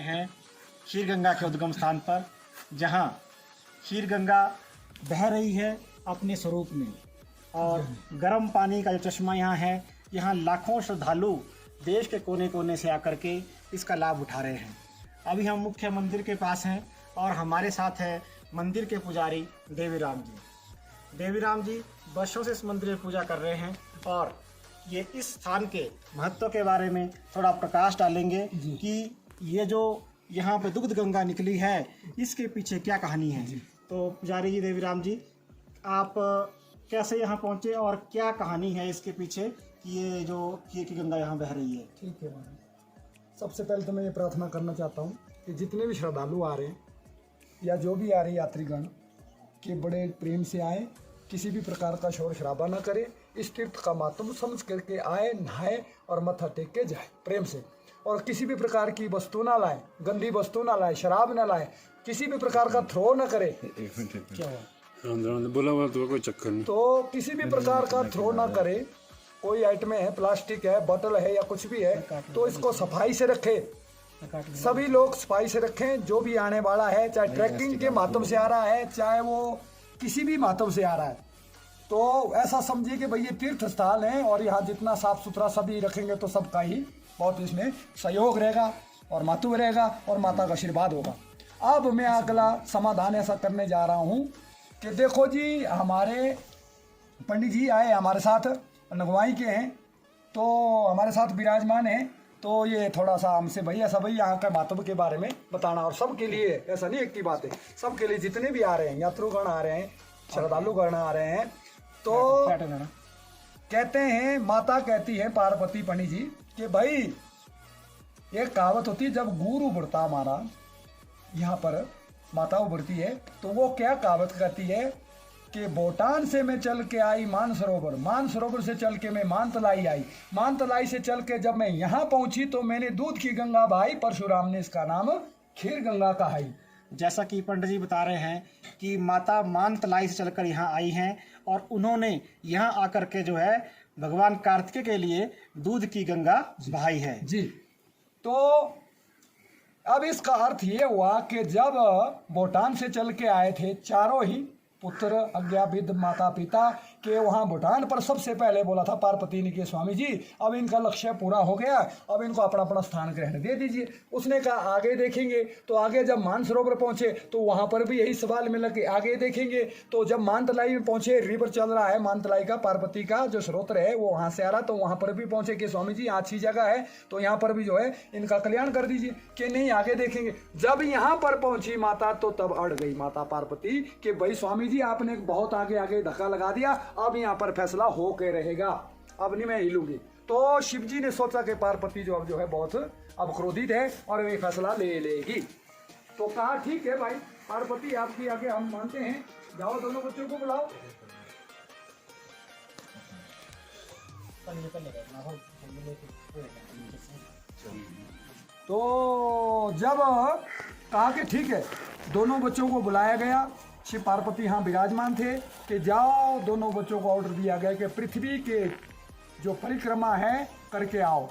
हैं खीर गंगा के उद्गम स्थान पर, जहां खीर गंगा बह रही है अपने स्वरूप में और गर्म पानी का जो चश्मा यहाँ है, यहाँ लाखों श्रद्धालु देश के कोने कोने से आकर के इसका लाभ उठा रहे हैं। अभी हम मुख्य मंदिर के पास हैं और हमारे साथ है मंदिर के पुजारी देवीराम जी। देवीराम जी वर्षों से इस मंदिर में पूजा कर रहे हैं और ये इस स्थान के महत्व के बारे में थोड़ा प्रकाश डालेंगे कि ये जो यहाँ पे दुग्ध गंगा निकली है, इसके पीछे क्या कहानी है। तो पुजारी जी देवीराम जी, आप कैसे यहाँ पहुँचे और क्या कहानी है इसके पीछे कि ये जो खीर की गंगा यहाँ बह रही है। ठीक है भाई, सबसे पहले तो मैं ये प्रार्थना करना चाहता हूँ कि जितने भी श्रद्धालु आ रहे हैं या जो भी आ रहे यात्रीगण के बड़े प्रेम से आए, किसी भी प्रकार का शोर शराबा ना करे, इस तीर्थ का महत्व समझ करके आए, नहाए और मत्था टेक के जाए प्रेम से। और किसी भी प्रकार की वस्तु ना लाए, गंदी वस्तु ना लाए, शराब ना लाए, किसी भी प्रकार का थ्रो ना करे। क्या हुआ? बोला हुआ तो कोई चक्कर नहीं। तो किसी भी प्रकार का थ्रो ना करे। कोई आइटम है, प्लास्टिक है, बोतल है या कुछ भी है, तो इसको सफाई से रखे। सभी लोग सफाई से रखें। जो भी आने वाला है, चाहे ट्रैकिंग के माध्यम से आ रहा है, चाहे वो किसी भी माध्यम से आ रहा है, तो ऐसा समझिए कि भाई ये तीर्थ स्थल है और यहाँ जितना साफ सुथरा सभी रखेंगे तो सबका ही बहुत इसमें सहयोग रहेगा और महत्व रहेगा और माता का आशीर्वाद होगा। अब मैं अगला समाधान ऐसा करने जा रहा हूँ कि देखो जी, हमारे पंडित जी आए हमारे साथ, नगवाई के हैं, तो हमारे साथ विराजमान हैं। तो ये थोड़ा सा हमसे भाई ऐसा भाई यहाँ के महत्व के बारे में बताना, और सबके लिए, ऐसा नहीं एक की बात है, सबके लिए जितने भी आ रहे हैं, यात्रुगण आ रहे हैं, श्रद्धालुगण आ रहे हैं, तो कहते हैं, माता कहती है पार्वती पंडित जी कि भाई एक कहावत होती है, जब गुरु उभरता हमारा यहाँ पर माता उभरती है, तो वो क्या कहावत कहती है कि भूटान से मैं चल के आई मानसरोवर, मानसरोवर से चल के मैं मानतलाई आई, मानतलाई से चल के जब मैं यहाँ पहुंची तो मैंने दूध की गंगा बहाई, परशुराम ने इसका नाम खीर गंगा कहाई। जैसा कि पंडित जी बता रहे हैं कि माता मानतलाई से चलकर यहाँ आई हैं और उन्होंने यहाँ आकर के जो है भगवान कार्तिकेय के लिए दूध की गंगा बहाई है जी। तो अब इसका अर्थ ये हुआ कि जब भूटान से चल के आए थे चारों ही पुत्र, अज्ञा विद माता पिता के, वहाँ भूटान पर सबसे पहले बोला था पार्वती ने कि स्वामी जी अब इनका लक्ष्य पूरा हो गया, अब इनको अपना अपना स्थान ग्रहण दे दीजिए। उसने कहा आगे देखेंगे। तो आगे जब मानसरोवर पहुंचे तो वहाँ पर भी यही सवाल मिला कि आगे देखेंगे। तो जब मानतलाई में पहुंचे, रिवर चल रहा है मानतलाई का, पार्वती का जो स्रोत है वो वहाँ से आ रहा, तो वहाँ पर भी पहुंचे कि स्वामी जी अच्छी जगह है, तो यहाँ पर भी जो है इनका कल्याण कर दीजिए। कि नहीं आगे देखेंगे। जब यहाँ पर पहुंची माता तो तब अड़ गई माता पार्वती कि भाई स्वामी जी आपने बहुत आगे आगे धक्का लगा दिया, अब यहाँ पर फैसला हो के रहेगा, अब नहीं मैं हिलूंगी। तो शिव जी ने सोचा कि पार्वती जो अब जो है बहुत अब क्रोधित है और वे फैसला ले लेगी। तो कहा ठीक है भाई पार्वती आपकी आगे हम मानते हैं, जाओ दोनों बच्चों को बुलाओ। तो जब कहा कि ठीक है, दोनों बच्चों को बुलाया गया, शिव पार्वती यहाँ विराजमान थे कि जाओ, दोनों बच्चों को ऑर्डर दिया गया कि पृथ्वी के जो परिक्रमा है करके आओ,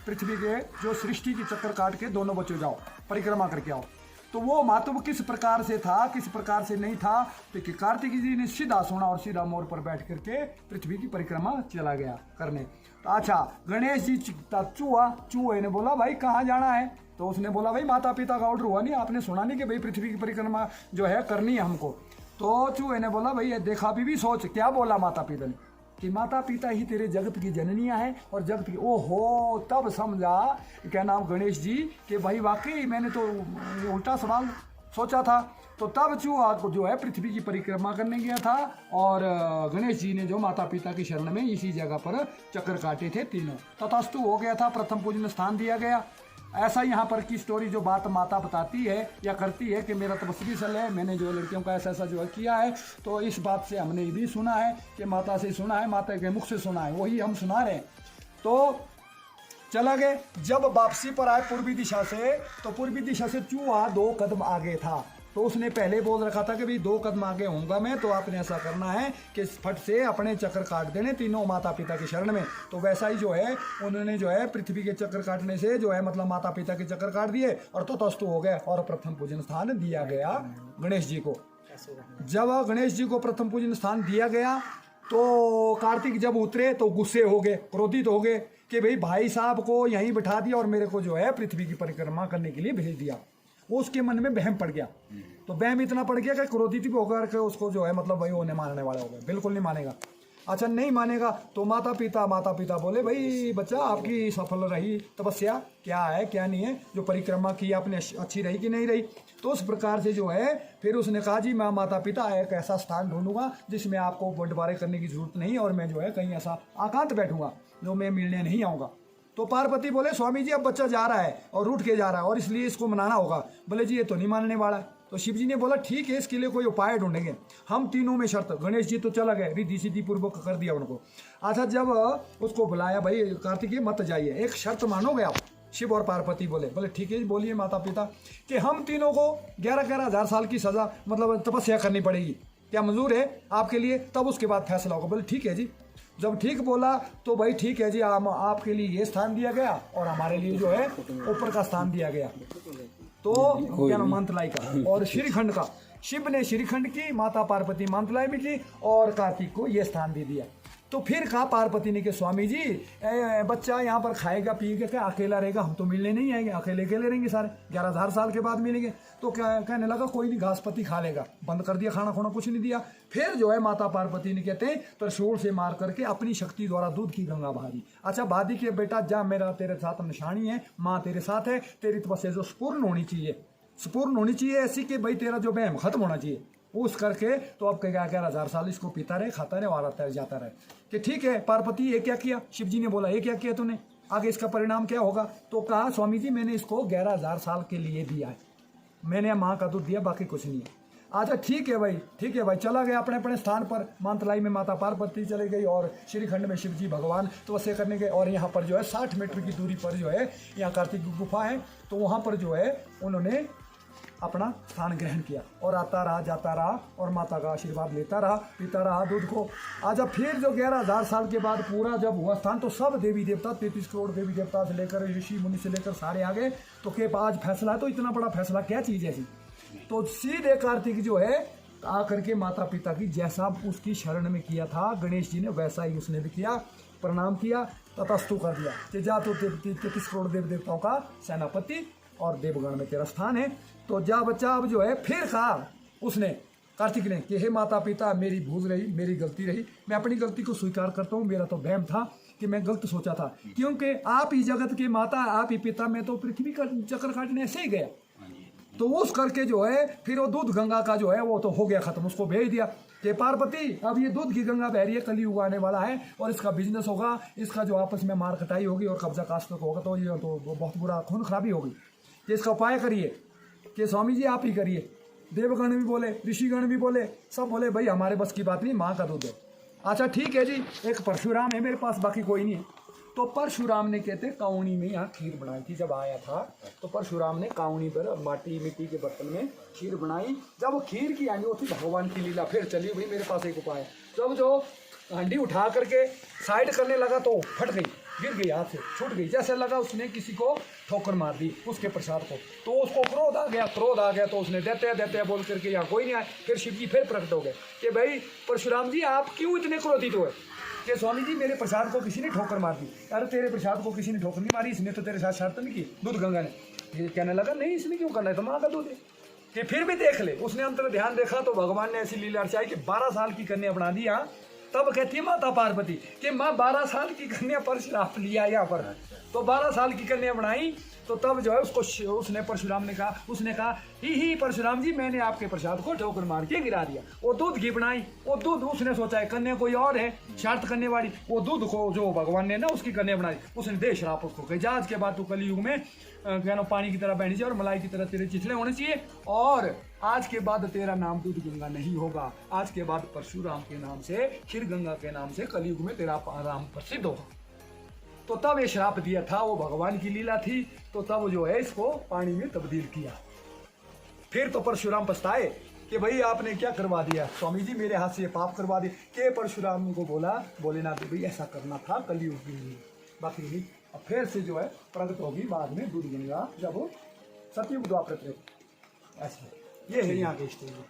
पृथ्वी के जो सृष्टि की चक्कर काट के दोनों बच्चों जाओ परिक्रमा करके आओ। तो वो महत्व किस प्रकार से था, किस प्रकार से नहीं था, तो कि कार्तिक जी ने सीधा सुना और सीधा मोर पर बैठ करके पृथ्वी की परिक्रमा चला गया करने। तो अच्छा, गणेश जी चूहे ने बोला भाई कहाँ जाना है, तो उसने बोला भाई माता पिता का ऑर्डर हुआ नहीं, आपने सुना नहीं कि भाई पृथ्वी की परिक्रमा जो है करनी है हमको। तो चूहे ने बोला भाई देखा भी सोच, क्या बोला माता पिता ने कि माता पिता ही तेरे जगत की जननियाँ हैं और जगत की, ओहो, तब समझा क्या नाम गणेश जी कि भाई वाकई मैंने तो उल्टा सवाल सोचा था। तो तब चूहा जो है पृथ्वी की परिक्रमा करने गया था और गणेश जी ने जो माता पिता की शरण में इसी जगह पर चक्कर काटे थे तीनों, तथास्तु हो गया था, प्रथम पूजन स्थान दिया गया। ऐसा यहाँ पर की स्टोरी जो बात माता बताती है या करती है कि मेरा तपस्वी सल है, मैंने जो लड़कियों का ऐसा ऐसा जो है किया है, तो इस बात से हमने भी सुना है कि माता से सुना है, माता के मुख से सुना है, वही हम सुना रहे हैं। तो चला गए। जब वापसी पर आए पूर्वी दिशा से, तो पूर्वी दिशा से चूहा 2 कदम आगे था तो उसने पहले बोल रखा था कि भाई 2 कदम आगे होऊंगा मैं, तो आपने ऐसा करना है कि फट से अपने चक्कर काट देने तीनों माता पिता की शरण में। तो वैसा ही जो है उन्होंने जो है पृथ्वी के चक्कर काटने से जो है मतलब माता पिता के चक्कर काट दिए और तो तस्तु हो गए और प्रथम पूजन स्थान दिया गया गणेश जी को। जब गणेश जी को प्रथम पूजन स्थान दिया गया तो कार्तिक जब उतरे तो गुस्से हो गए, क्रोधित हो गए कि भाई साहब को यहीं बिठा दिया और मेरे को जो है पृथ्वी की परिक्रमा करने के लिए भेज दिया। उसके मन में बहम पड़ गया। तो बहम इतना पड़ गया कि क्रोधित भी होकर के उसको जो है मतलब भाई उन्हें मानने वाले हो गए, बिल्कुल नहीं मानेगा। अच्छा नहीं मानेगा तो माता पिता बोले भाई बच्चा आपकी सफल रही तपस्या, क्या है क्या नहीं है, जो परिक्रमा की आपने अच्छी रही कि नहीं रही। तो उस प्रकार से जो है फिर उसने कहा जी मैं माता पिता एक ऐसा स्थान ढूंढूंगा जिसमें आपको बंटवारे करने की जरूरत नहीं और मैं जो है कहीं ऐसा एकांत बैठूंगा जो मैं मिलने नहीं आऊँगा। तो पार्वती बोले स्वामी जी अब बच्चा जा रहा है और रूठ के जा रहा है और इसलिए इसको मनाना होगा। बोले जी ये तो नहीं मानने वाला। तो शिव जी ने बोला ठीक है इसके लिए कोई उपाय ढूंढेंगे हम तीनों में शर्त। गणेश जी तो चला गए, रिद्धि सिद्धि पूर्वक कर दिया उनको। अच्छा जब उसको बुलाया भाई कार्तिकेय मत जाइए, एक शर्त मानोगे आप? शिव और पार्वती बोले ठीक है बोलिए माता पिता कि हम तीनों को 11-11 हज़ार साल की सजा मतलब तपस्या करनी पड़ेगी, क्या मंजूर है आपके लिए? तब उसके बाद फैसला होगा। बोले ठीक है जी। जब ठीक बोला तो भाई ठीक है जी आपके लिए ये स्थान दिया गया और हमारे लिए जो है ऊपर का स्थान दिया गया। तो क्या नाम मंतलाई का और श्रीखंड का, शिव ने श्रीखंड की, माता पार्वती मंतलाई में की और कार्तिक को ये स्थान दे दिया। तो फिर कहा पार्वती ने कि स्वामी जी बच्चा यहाँ पर खाएगा पिएगा क्या, अकेला रहेगा, हम तो मिलने नहीं आएंगे, अकेले रहेंगे सारे, 11,000 साल के बाद मिलेंगे। तो क्या कहने लगा कोई नहीं घास पत्ती खा लेगा। बंद कर दिया खाना खोना, कुछ नहीं दिया। फिर जो है माता पार्वती ने कहते हैं त्रिशूल से मार करके अपनी शक्ति द्वारा दूध की गंगा बहा दी। अच्छा बादी के बेटा जा मेरा तेरे साथ निशानी है, माँ तेरे साथ है, तेरी तपस्या जो पूर्ण होनी चाहिए, संपूर्ण होनी चाहिए ऐसी कि भाई तेरा जो बहम खत्म होना चाहिए उस करके। तो अब कहेगा 11,000 साल इसको पीता रहे खाता रहे और आता रहे जाता रहे कि ठीक है पार्वती ये क्या किया? शिव जी ने बोला ये क्या किया तूने, आगे इसका परिणाम क्या होगा? तो कहा स्वामी जी मैंने इसको 11,000 साल के लिए दिया है, मैंने माँ का दूध दिया बाकी कुछ नहीं है। अच्छा ठीक है भाई चला गया अपने अपने स्थान पर। मानतलाई में माता पार्वती चली गई और श्रीखंड में शिव जी भगवान तपस्या करने गए। और यहाँ पर जो है 60 मीटर की दूरी पर जो है यहाँ कार्तिक की गुफा है, तो वहाँ पर जो है उन्होंने अपना स्थान ग्रहण किया और आता रहा जाता रहा और माता का आशीर्वाद लेता रहा पीता रहा दूध को। आज अब फिर जो 11,000 साल के बाद पूरा जब हुआ स्थान तो सब देवी देवता 33 करोड़ देवी देवता से लेकर ऋषि मुनि से लेकर सारे आ गए। तो के आज फैसला है, तो इतना बड़ा फैसला क्या चीज़ है ऐसी? तो सीधे कार्तिक जो है आकर के माता पिता की जैसा उसकी शरण में किया था गणेश जी ने वैसा ही उसने भी किया, प्रणाम किया, ततस्तु कर दिया कि जा तो 33 करोड़ देव देवताओं का सेनापति और देवगण में तेरा स्थान है, तो जा बच्चा। अब जो है फिर कहा उसने कार्तिक ने कि हे माता पिता मेरी भूल रही, मेरी गलती रही, मैं अपनी गलती को स्वीकार करता हूँ। मेरा तो वहम था कि मैं गलत सोचा था, क्योंकि आप ही जगत के माता आप ही पिता, मैं तो पृथ्वी का चक्कर काटने ऐसे ही गया। तो उस करके जो है फिर वो दूध गंगा का जो है वो तो हो गया खत्म, उसको भेज दिया कि पार्वती अब ये दूध की गंगा बह रही है, कलयुग आने वाला है और इसका बिजनेस होगा, इसका जो आपस में मार कटाई होगी और कब्जा कास्ट होगा, तो ये तो बहुत बुरा खून खराबी होगी, कि इसका उपाय करिए कि स्वामी जी आप ही करिए। देवगण भी बोले, ऋषिगण भी बोले, सब बोले भाई हमारे बस की बात नहीं, माँ का दूध है। अच्छा ठीक है जी, एक परशुराम है मेरे पास, बाकी कोई नहीं है। तो परशुराम ने कहते काउनी में यहाँ खीर बनाई थी। जब आया था तो परशुराम ने काउनी पर मिट्टी के बर्तन में खीर बनाई। जब वो खीर की हांडी होती भगवान की लीला फिर चली। भाई मेरे पास एक उपाय है। जब जो हांडी उठा करके साइड करने लगा तो फट गई, गिर गई, हाथ से छूट गई, जैसे लगा उसने किसी को ठोकर मार दी उसके प्रसाद को। तो उसको क्रोध आ गया तो उसने देते बोल करके यहाँ कोई नहीं आया। फिर शिव जी फिर प्रकट हो गए कि भाई परशुराम जी आप क्यों इतने क्रोधित हुए कि स्वामी जी मेरे प्रसाद को किसी ने ठोकर मार दी। अरे तेरे प्रसाद को किसी ने ठोकर नहीं मारी, इसने तो तेरे साथ शर्त नहीं की, दूध गंगा ने। ये कहने लगा नहीं इसने क्यों करना है, तो माँ का दूध है कि फिर भी देख ले। उसने अंतर ध्यान देखा तो भगवान ने ऐसी लीला रचाई कि 12 साल की कन्या बना दी। यहाँ तब कहती है माता पार्वती कि माँ 12 साल की कन्या पर श्राप लिया यहाँ पर, तो 12 साल की कन्या बनाई। तो तब जो है उसने परशुराम ने कहा, उसने कहा ही परशुराम जी मैंने आपके प्रसाद को ठोकर मार के गिरा दिया। वो दूध घी बनाई, वो दूध उसने सोचा है कन्या कोई और है शर्त करने वाली, वो दूध को जो भगवान ने ना उसकी कन्या बनाई, उसने दे श्राप उसको कि आज के बाद तू कलयुग में कहना पानी की तरह बहनी चाहिए और मलाई की तरह तेरे चिथड़े होने चाहिए, और आज के बाद तेरा नाम दूध गंगा नहीं होगा, आज के बाद परशुराम के नाम से क्षीर गंगा के नाम से कलयुग में तेरा नाम प्रसिद्ध होगा। तो तब ये श्राप दिया था, वो भगवान की लीला थी। तो तब जो है इसको पानी में तब्दील किया। फिर तो परशुराम पछताए कि भाई आपने क्या करवा दिया, स्वामी जी मेरे हाथ से ये पाप करवा दिए। के परशुराम को बोला, बोलेनाथ भाई ऐसा करना था कलयुग के लिए, बाकी नहीं। अब फिर से जो है प्रगट होगी बाद में दूध गंगा, जब सतयुग द्वापर ऐसे। ये है यहाँ के स्टोरी।